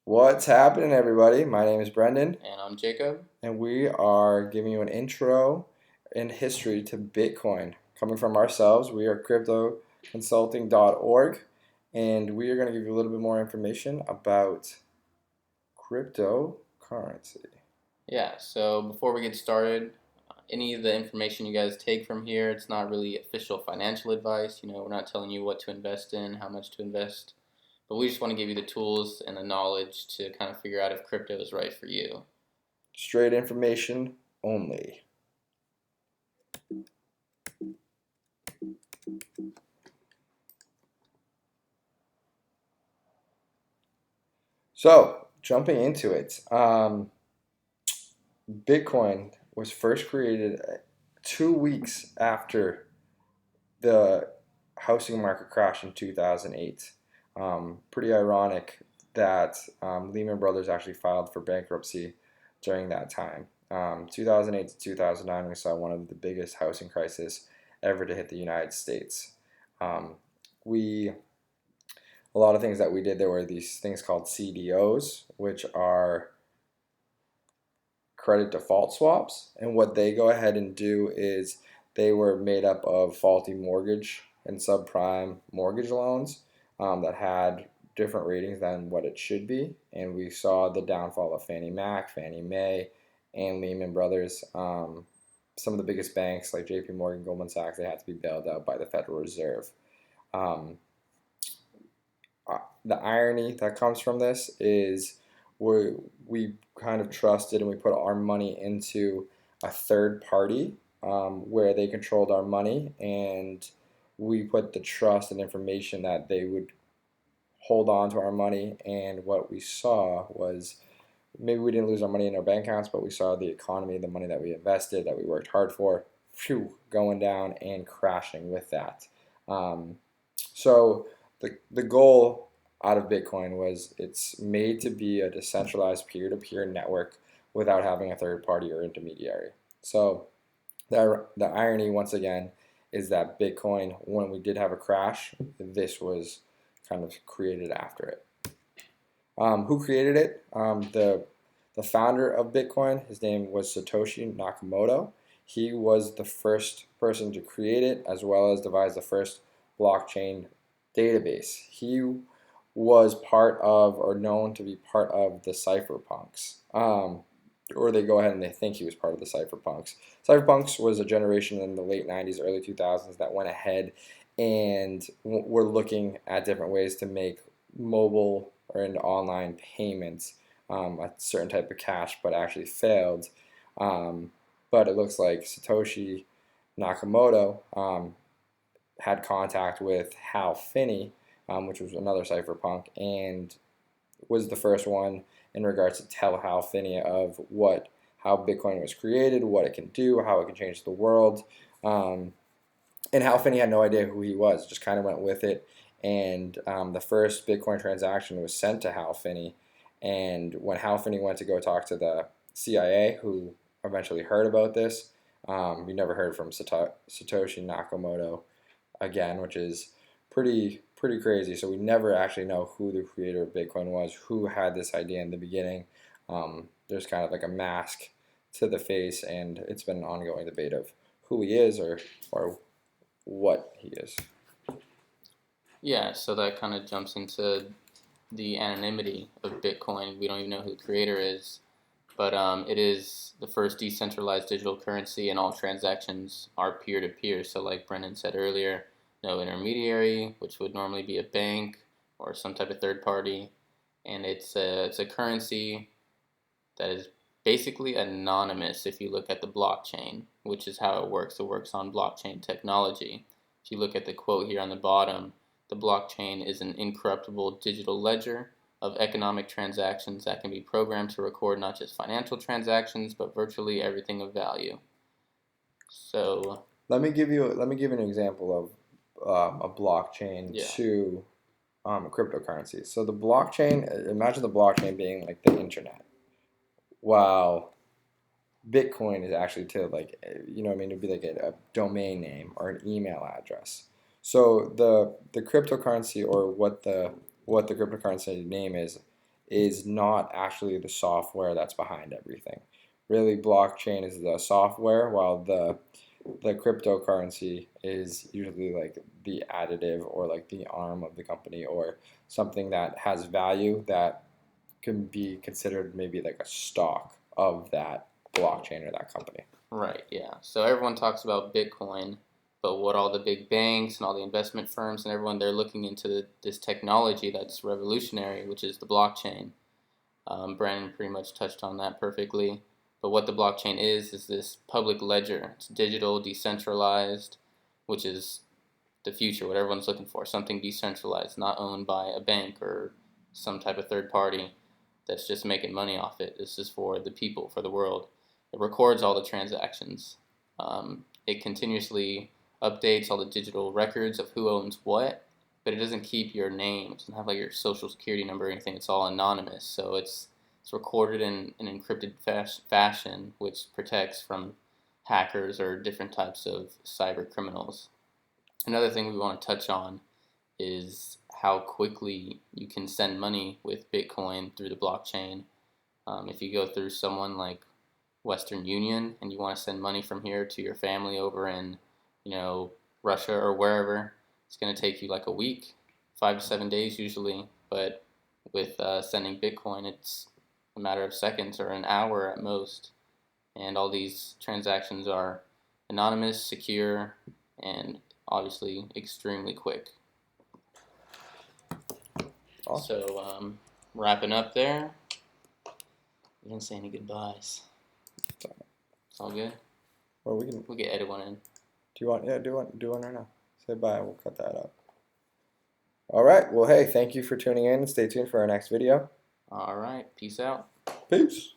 What's happening, everybody? My name is Brendan, And I'm Jacob. and we are giving you an intro and history to Bitcoin. Coming from ourselves, we are cryptoconsulting.org, and we are going to give you a little bit more information about cryptocurrency. Yeah, so before we get started, any of the information you guys take from here, it's not really official financial advice. We're not telling you what to invest in, how much to invest, but we just want to give you the tools and the knowledge to kind of figure out if crypto is right for you. Straight information only. So, jumping into it, Bitcoin was first created 2 weeks after the housing market crash in 2008. Pretty ironic that Lehman Brothers actually filed for bankruptcy during that time. 2008 to 2009, we saw one of the biggest housing crises ever to hit the United States. Um, we a lot of things that we did, there were these things called CDOs, which are credit default swaps. And what they go ahead and do is they were made up of faulty mortgage and subprime mortgage loans that had different ratings than what it should be. And we saw the downfall of Fannie Mac, Fannie Mae, and Lehman Brothers. Some of the biggest banks like JP Morgan, Goldman Sachs, they had to be bailed out by the Federal Reserve. Um, the irony that comes from this is we kind of trusted and we put our money into a third party where they controlled our money, and we put the trust and information that they would hold on to our money. And what we saw was maybe we didn't lose our money in our bank accounts, but we saw the economy, the money that we invested, that we worked hard for, going down and crashing with that. So the goal out of Bitcoin was it's made to be a decentralized peer-to-peer network without having a third party or intermediary. So the irony once again is that Bitcoin, when we did have a crash, this was kind of created after it. Who created it? The founder of Bitcoin, his name was Satoshi Nakamoto. He was the first person to create it, as well as devise the first blockchain database. He was part of, or known to be part of, the cypherpunks. Or they go ahead and they think he was part of the cypherpunks. Cypherpunks was a generation in the late 90s, early 2000s that went ahead and were looking at different ways to make mobile or into online payments, a certain type of cash, but actually failed. But it looks like Satoshi Nakamoto had contact with Hal Finney, which was another cypherpunk, and was the first one in regards to tell Hal Finney of how Bitcoin was created, what it can do, how it can change the world. And Hal Finney had no idea who he was, just kind of went with it. And the first Bitcoin transaction was sent to Hal Finney. And when Hal Finney went to go talk to the CIA, who eventually heard about this, you never heard from Satoshi Nakamoto again, which is pretty crazy. So we never actually know who the creator of Bitcoin was, who had this idea in the beginning. There's kind of like a mask to the face, and it's been an ongoing debate of who he is or what he is. Yeah, so that kind of jumps into the anonymity of Bitcoin. We don't even know who the creator is, but it is the first decentralized digital currency, and all transactions are peer to peer. So, like Brendan said earlier, no intermediary, which would normally be a bank or some type of third party, and it's a currency that is basically anonymous if you look at the blockchain, which is how it works. It works on blockchain technology. If you look at the quote here on the bottom, the blockchain is an incorruptible digital ledger of economic transactions that can be programmed to record not just financial transactions, but virtually everything of value. So Let me give you an example of a blockchain yeah, to a cryptocurrency. So the blockchain, imagine the blockchain being like the internet, while Bitcoin is actually to, like, what I mean, it'd be like a domain name or an email address. So the cryptocurrency, or what the cryptocurrency name is is not actually the software that's behind everything. Really, blockchain is the software, while the cryptocurrency is usually like the additive or like the arm of the company or something that has value that can be considered maybe like a stock of that blockchain or that company. Right, yeah. So everyone talks about Bitcoin, but what all the big banks and all the investment firms and everyone, they're looking into this technology that's revolutionary, which is the blockchain. Brandon pretty much touched on that perfectly. But what the blockchain is this public ledger. It's digital, decentralized, which is the future, what everyone's looking for. Something decentralized, not owned by a bank or some type of third party that's just making money off it. This is for the people, for the world. It records all the transactions. It continuously updates all the digital records of who owns what, but it doesn't keep your name. It doesn't have like your social security number or anything. It's all anonymous. So it's recorded in an encrypted fashion, which protects from hackers or different types of cyber criminals. Another thing we want to touch on is how quickly you can send money with Bitcoin through the blockchain. If you go through someone like Western Union and you want to send money from here to your family over in, Russia or wherever, it's going to take you like a week, 5 to 7 days usually. But with sending Bitcoin, it's a matter of seconds or an hour at most. And all these transactions are anonymous, secure, and obviously extremely quick. Awesome. So, wrapping up there, we didn't say any goodbyes. It's all good. Well, We can edit one in. Do you want? Yeah, do one right now. Say bye. We'll cut that up. All right. Well, hey, thank you for tuning in. Stay tuned for our next video. All right. Peace out. Peace.